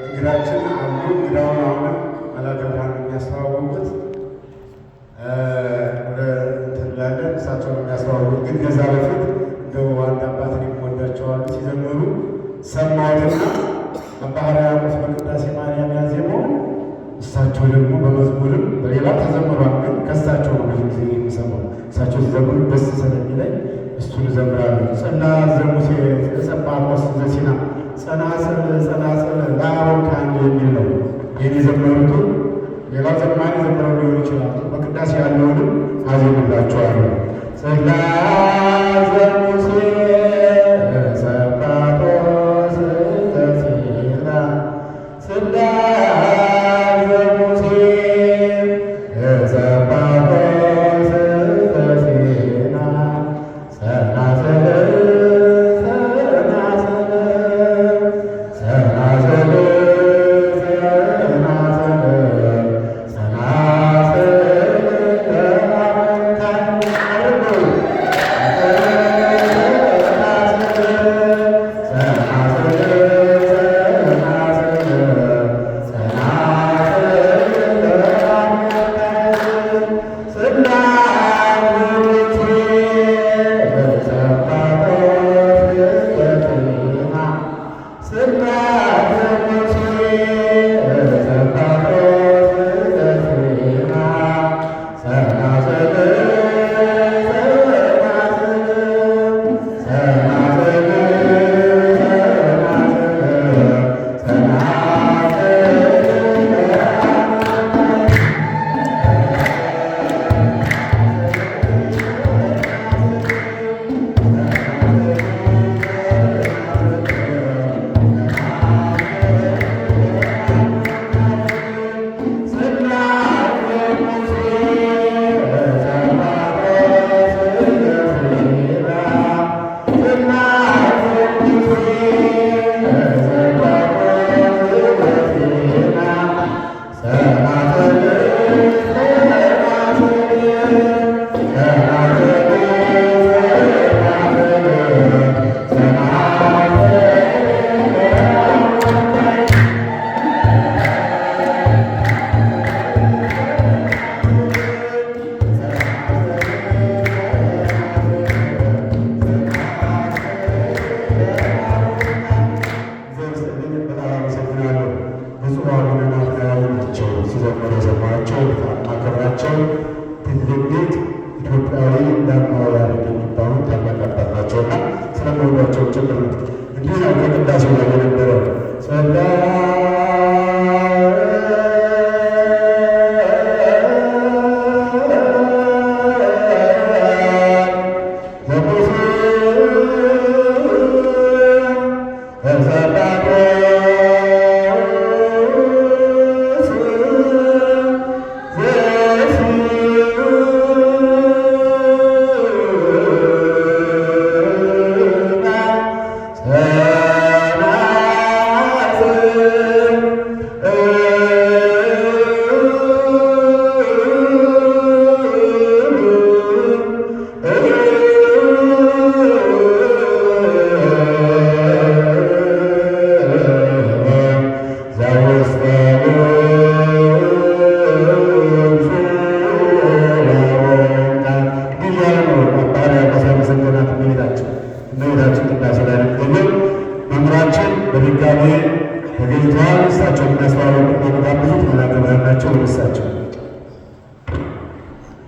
እንግዳችን አሉ። እንግዳውን አሁንም መላከ ብርሃን የሚያስተዋውቁት ወደ እንትን ላለን እሳቸውን የሚያስተዋውቁት ግን ከዛ በፊት እንደው አንድ አባትን የሚወዳቸዋሉ ሲዘምሩ ሰማሁትና አባ ሕርያቆስ በቅዳሴ ማርያም ያዜመው እሳቸው ደግሞ በመዝሙርም በሌላ ተዘምሯል። ግን ከእሳቸው ነው ብዙ ጊዜ የሚሰማው። እሳቸው ሲዘምሩ ደስ ስለሚለኝ እሱን እዘምራለሁ። ጸናጽል ዘሙሴ ጸባቆስ ዘሲና ጸናጽል ለአሮን የሚል ነው ይህን የዘመሩት። ሌላ ዘማሪ ዘምረው ሊሆን ይችላሉ። በቅዳሴ ያለውንም አዜምላቸዋለሁ። ጸናጽል ዘሙሴ ጸባቆስ ዘሲና ትልቅ ኢትዮጵያዊ እንዳማው ያደረግ የሚባሉ ታላቅ አባት ናቸውና ስለመወዷቸው ጭምር ነው። እንዲህ ነው ከቅዳሴው ላይ የነበረው መምህራችን በድጋሜ ተገኝተዋል። እሳቸው የሚያስተዋወቁት በጣም ብዙ መናገር ናቸው። እሳቸው